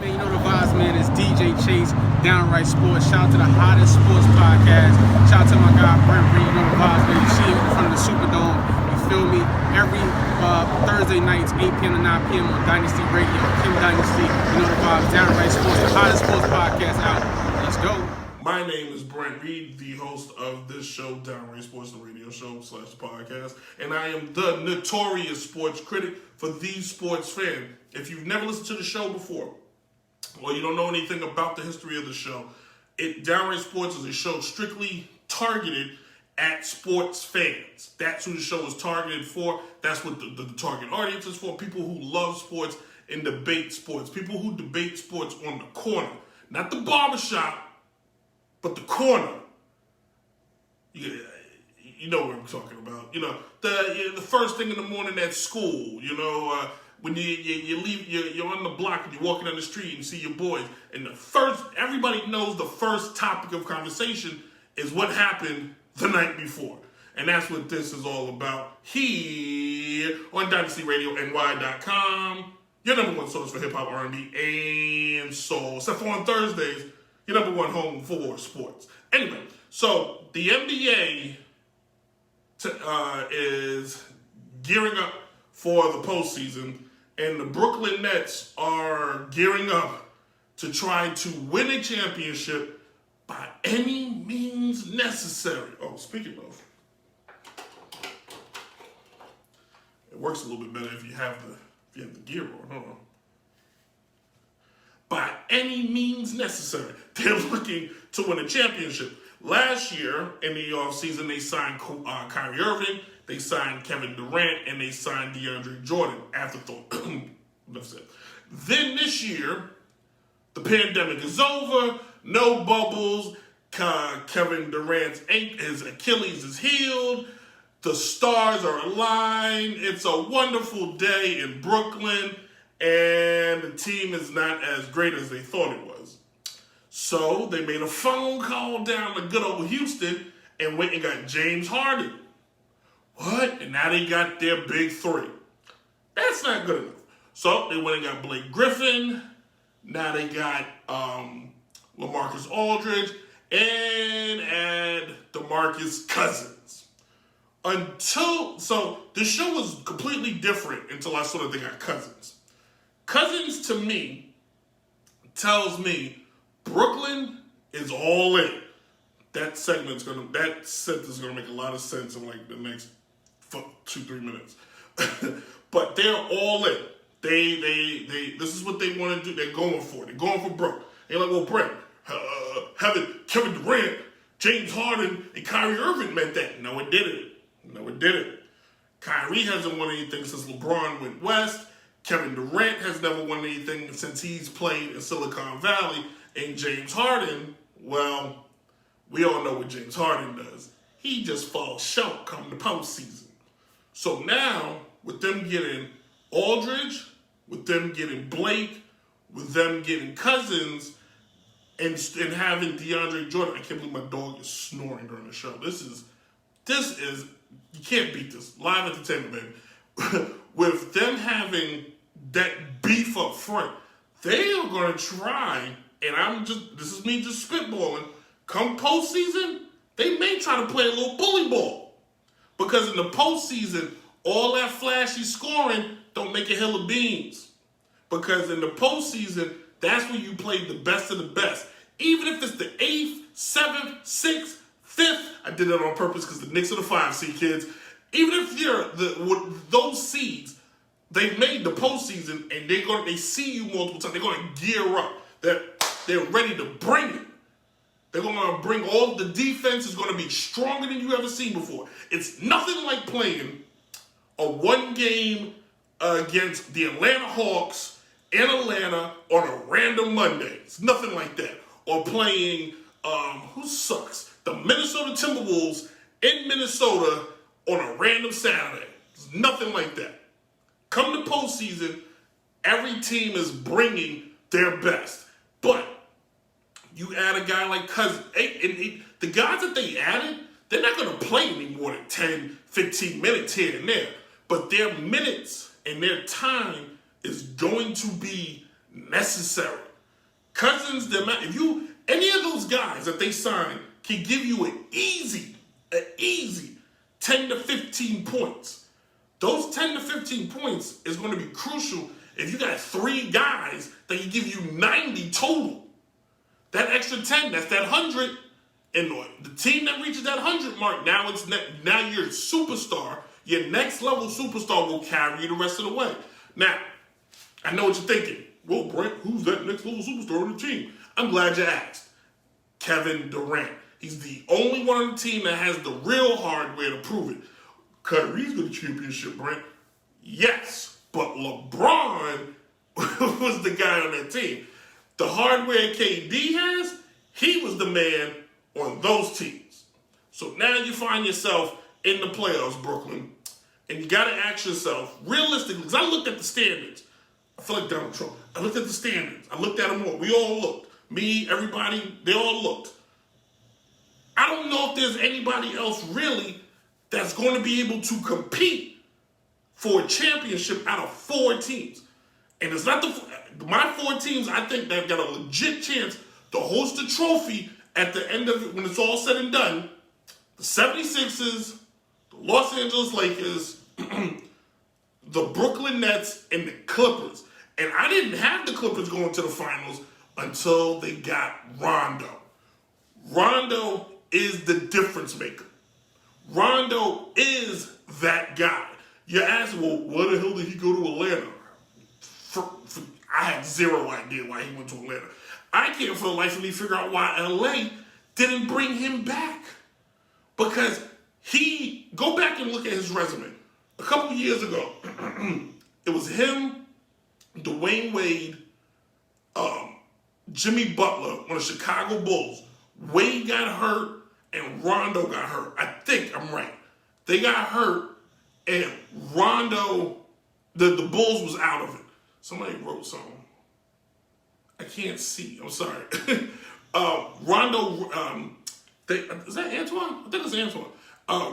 Man, you know the vibes, man. It's DJ Chase, Downright Sports. Shout out to the hottest sports podcast. Shout out to my guy Brent Reed. You know the vibes, man. You see it in front of the Superdome. You feel me? Every Thursday nights, 8 p.m. to 9 p.m. on Dynasty Radio, Kim Dynasty. You know the vibes. Downright Sports, the hottest sports podcast out. Let's go. My name is Brent Reed, the host of this show, Downright Sports, the radio show / podcast, and I am the Notorious Sports Critic for the sports fan. If you've never listened to the show before, or you don't know anything about the history of the show, Downright Sports is a show strictly targeted at sports fans. That's who the show is targeted for. That's what the target audience is for. People who love sports and debate sports. People who debate sports on the corner. Not the barbershop, but the corner. You know what I'm talking about. You know, the first thing in the morning at school, when you leave, you're on the block and you're walking down the street and you see your boys. And everybody knows the first topic of conversation is what happened the night before. And that's what this is all about here on DynastyRadioNY.com, your number one source for hip-hop, R&B, and soul. Except for on Thursdays, your number one home for sports. Anyway, so the NBA is gearing up for the postseason, and the Brooklyn Nets are gearing up to try to win a championship by any means necessary. Oh, speaking of, it works a little bit better if you have the gear on. Hold on. By any means necessary, they're looking to win a championship. Last year in the offseason, they signed Kyrie Irving, they signed Kevin Durant, and they signed DeAndre Jordan. Afterthought. Enough said. Then this year, the pandemic is over, no bubbles. Kevin Durant's his Achilles is healed. The stars are aligned. It's a wonderful day in Brooklyn, and the team is not as great as they thought it was. So they made a phone call down to good old Houston and went and got James Harden. What? And now they got their big three. That's not good enough. So they went and got Blake Griffin. Now they got LaMarcus Aldridge and add DeMarcus Cousins. So the show was completely different until I saw that they got Cousins. Cousins, to me, tells me Brooklyn is all in. That sentence is gonna make a lot of sense in like the next 2-3 minutes. But they're all in. They this is what they want to do. They're going for it. They're going for broke. They're like, well, Brent, having Kevin Durant, James Harden, and Kyrie Irving meant that. No, it didn't. Kyrie hasn't won anything since LeBron went west. Kevin Durant has never won anything since he's played in Silicon Valley. And James Harden, well, we all know what James Harden does. He just falls short come the postseason. So now, with them getting Aldridge, with them getting Blake, with them getting Cousins, and having DeAndre Jordan, I can't believe my dog is snoring during the show. This is, you can't beat this. Live entertainment, baby. With them having that beef up front, they are going to try, and this is me just spitballing, come postseason, they may try to play a little bully ball. Because in the postseason, all that flashy scoring don't make a hill of beans. Because in the postseason, that's when you play the best of the best. Even if it's the 8th, 7th, 6th, 5th, I did that on purpose because the Knicks are the 5 seed kids. Even if you're those seeds, they've made the postseason and they see you multiple times. They're going to gear up. They're ready to bring it. They're going to bring all the defense is going to be stronger than you ever seen before. It's nothing like playing a one game against the Atlanta Hawks in Atlanta on a random Monday. It's nothing like that. Or playing, who sucks? The Minnesota Timberwolves in Minnesota on a random Saturday. It's nothing like that. Come the postseason, every team is bringing their best. But you add a guy like Cousins. The guys that they added, they're not going to play any more than 10, 15 minutes here and there. But their minutes and their time is going to be necessary. Cousins, any of those guys that they sign can give you an easy 10 to 15 points. Those 10 to 15 points is going to be crucial if you got 3 guys that can give you 90 total. That extra 10, that's that 100. And the team that reaches that 100 mark, now you're a superstar. Your next level superstar will carry you the rest of the way. Now, I know what you're thinking. Well, Brent, who's that next level superstar on the team? I'm glad you asked. Kevin Durant. He's the only one on the team that has the real hardware to prove it. Kyrie's got a championship, Brent. Yes, but LeBron was the guy on that team. The hardware KD has, he was the man on those teams. So now you find yourself in the playoffs, Brooklyn, and you got to ask yourself, realistically, because I looked at the standards. I feel like Donald Trump. I looked at the standards. I looked at them all. We all looked. Me, everybody, they all looked. I don't know if there's anybody else really that's going to be able to compete for a championship out of 4 teams. And it's not my 4 teams, I think they've got a legit chance to host a trophy at the end of it when it's all said and done. The 76ers, the Los Angeles Lakers, the Brooklyn Nets, and the Clippers. And I didn't have the Clippers going to the finals until they got Rondo. Rondo is the difference maker. Rondo is that guy. You ask, well, why the hell did he go to Atlanta? I have zero idea why he went to Atlanta. I can't for the life of me figure out why LA didn't bring him back. Because go back and look at his resume. A couple years ago, it was him, Dwayne Wade, Jimmy Butler on the Chicago Bulls. Wade got hurt and Rondo got hurt. I think I'm right. They got hurt and Rondo, the Bulls was out of it. Somebody wrote something. I can't see. I'm sorry. Rondo, is that Antoine? I think it's Antoine.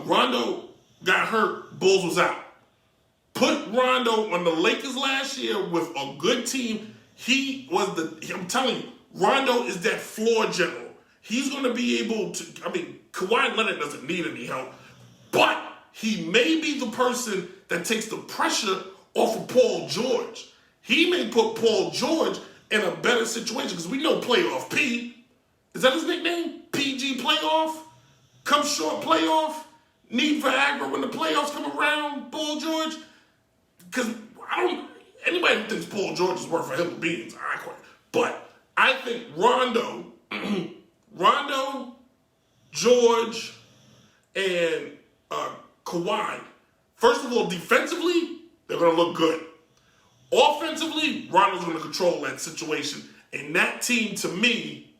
Rondo got hurt. Bulls was out. Put Rondo on the Lakers last year with a good team. I'm telling you, Rondo is that floor general. He's going to be able to, Kawhi Leonard doesn't need any help, but he may be the person that takes the pressure off of Paul George. He may put Paul George in a better situation because we know Playoff P. Is that his nickname? PG Playoff? Come short playoff? Need Viagra when the playoffs come around, Paul George? Because anybody who thinks Paul George is worth a hill of beans, I quit. But I think Rondo, George, and Kawhi, first of all, defensively, they're going to look good. Offensively, Rondo's going to control that situation. And that team, to me,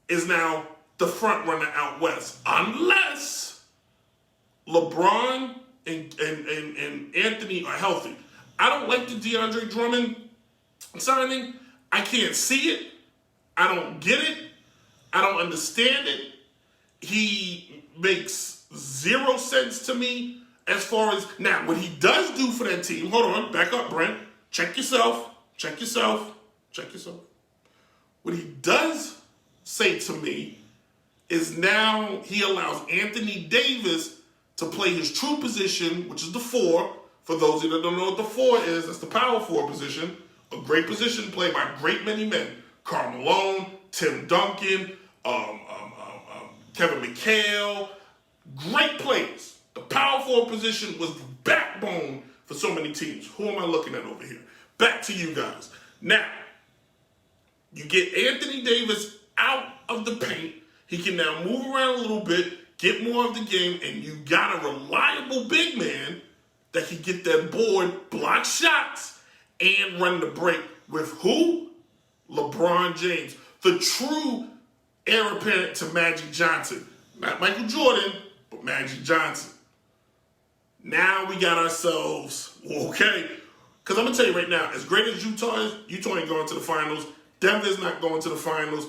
is now the front runner out west. Unless LeBron and Anthony are healthy. I don't like the DeAndre Drummond signing. I can't see it. I don't get it. I don't understand it. He makes 0 sense to me as far as... Now, what he does do for that team... Hold on. Back up, Brent. Check yourself. What he does say to me is now he allows Anthony Davis to play his true position, which is the 4. For those of you that don't know what the 4 is, that's the power forward position. A great position played by great many men. Karl Malone, Tim Duncan, Kevin McHale. Great players. The power forward position was the backbone for so many teams. Who am I looking at over here? Back to you guys. Now, you get Anthony Davis out of the paint. He can now move around a little bit, get more of the game, and you got a reliable big man that can get that board, block shots, and run the break with who? LeBron James. The true heir apparent to Magic Johnson. Not Michael Jordan, but Magic Johnson. Now we got ourselves, okay. Because I'm going to tell you right now, as great as Utah is, Utah ain't going to the finals. Denver's not going to the finals.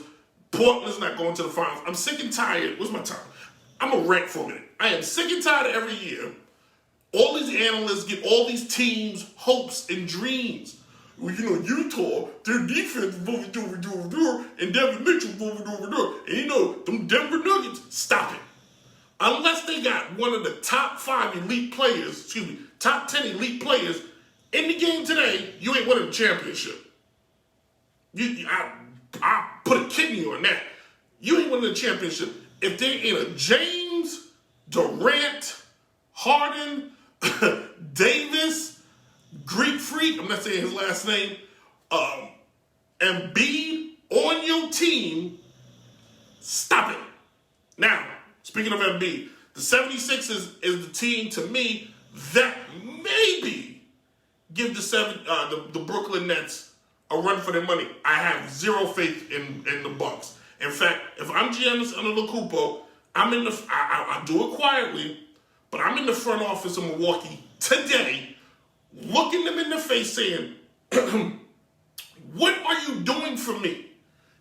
Portland's not going to the finals. I'm sick and tired. What's my time? I'm going to rant for a minute. I am sick and tired of every year. All these analysts give all these teams hopes and dreams. well, Utah, their defense was over, and Devin Mitchell was over. And them Denver Nuggets, stop it. Unless they got one of the top 5 elite players, top 10 elite players in the game today, you ain't winning the championship. I put a kidney on that. You ain't winning the championship. If there ain't a James, Durant, Harden, Davis, Greek Freak, I'm not saying his last name, Embiid on your team, stop it. Now, speaking of Embiid, the 76ers is the team to me that maybe give the Brooklyn Nets a run for their money. I have zero faith in the Bucks. In fact, if I'm Giannis Antetokounmpo, I do it quietly, but I'm in the front office of Milwaukee today, looking them in the face saying, what are you doing for me?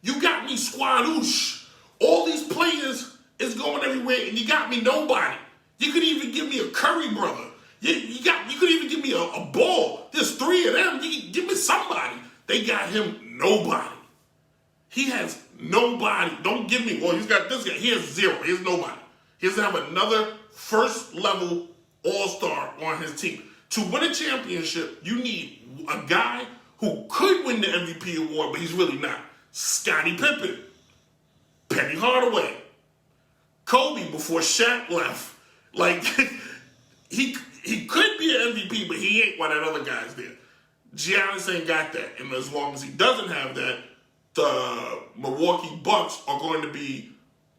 You got me squadoosh. All these players is going everywhere, and you got me nobody. You could even give me a Curry brother. You could even give me a Ball. There's 3 of them. You give me somebody. They got him nobody. He has nobody. Don't give me, well, he's got this guy. He has 0. He has nobody. He doesn't have another first-level all-star on his team. To win a championship, you need a guy who could win the MVP award, but he's really not. Scottie Pippen, Penny Hardaway, Kobe before Shaq left. Like, he could be an MVP, but he ain't one of that other guys there. Giannis ain't got that. And as long as he doesn't have that, the Milwaukee Bucks are going to be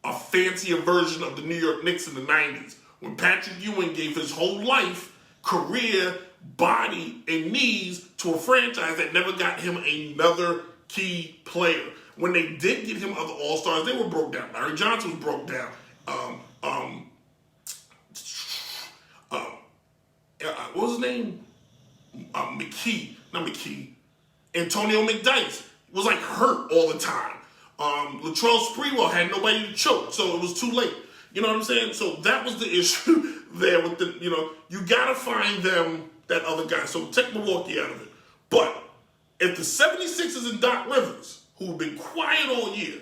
a fancier version of the New York Knicks in the 90s. When Patrick Ewing gave his whole life, career, body, and knees to a franchise that never got him another key player. When they did get him other All-Stars, they were broke down. Larry Johnson was broke down. What was his name? Antonio McDyess was like hurt all the time. Latrell Sprewell had nobody to choke, so it was too late. You know what I'm saying? So that was the issue there with you gotta find them, that other guy. So take Milwaukee out of it. But if the 76ers and Doc Rivers, who've been quiet all year,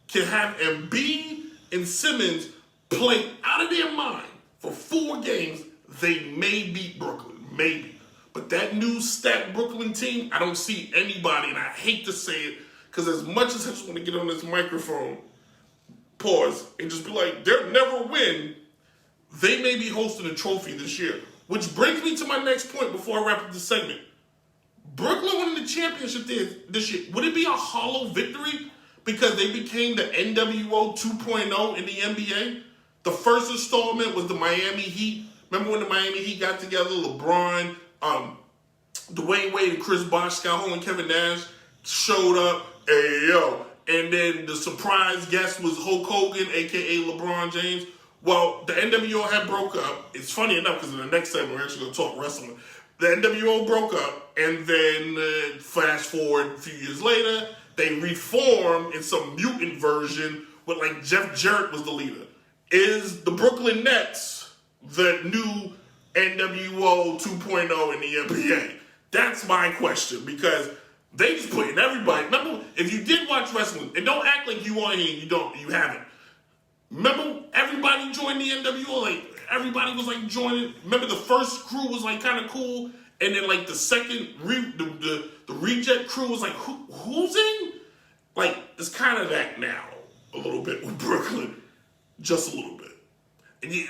can have Embiid and Simmons play out of their mind for 4 games, they may beat Brooklyn. Maybe. But that new stacked Brooklyn team, I don't see anybody, and I hate to say it, because as much as I just want to get on this microphone, pause, and just be like, they'll never win, they may be hosting a trophy this year. Which brings me to my next point before I wrap up the segment. Brooklyn winning the championship this year, would it be a hollow victory because they became the NWO 2.0 in the NBA? The first installment was the Miami Heat. Remember when the Miami Heat got together, LeBron, Dwayne Wade, and Chris Bosh, Scott Hall, and Kevin Nash showed up. Hey, yo. And then the surprise guest was Hulk Hogan, a.k.a. LeBron James. Well, the NWO had broke up. It's funny enough because in the next segment, we're actually going to talk wrestling. The NWO broke up, and then flash forward a few years later, they reformed in some mutant version with like Jeff Jarrett was the leader. Is the Brooklyn Nets the new NWO 2.0 in the NBA? That's my question, because they just put in everybody. Remember, if you did watch wrestling, and don't act like you are here and you haven't. Remember, everybody joined the NWO, like everybody was like joining. Remember, the first crew was like kind of cool, and then like the second the reject crew was like, who's in? Like, it's kind of that now a little bit with Brooklyn, just a little bit. And you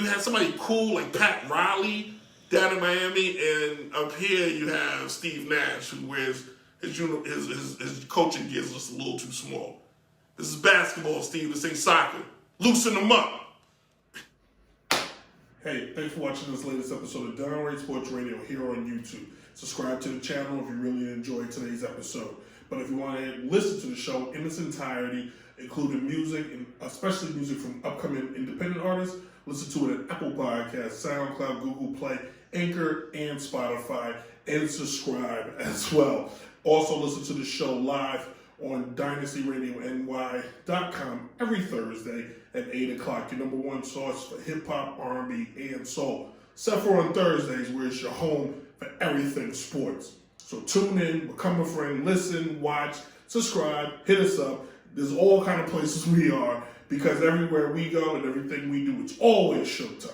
had somebody cool like Pat Riley down in Miami, and up here you have Steve Nash, who wears his coaching gear is just a little too small. This is basketball, Steve. This ain't soccer. Loosen them up. Hey, thanks for watching this latest episode of Downright Sports Radio here on YouTube. Subscribe to the channel if you really enjoyed today's episode. But if you want to listen to the show in its entirety, including music, and especially music from upcoming independent artists, listen to it at Apple Podcasts, SoundCloud, Google Play, Anchor, and Spotify, and subscribe as well. Also listen to the show live on DynastyRadioNY.com every Thursday at 8 o'clock, your number one source for hip-hop, R&B, and soul. Except for on Thursdays, where it's your home for everything sports. So tune in, become a friend, listen, watch, subscribe, hit us up. There's all kind of places we are because everywhere we go and everything we do, it's always showtime.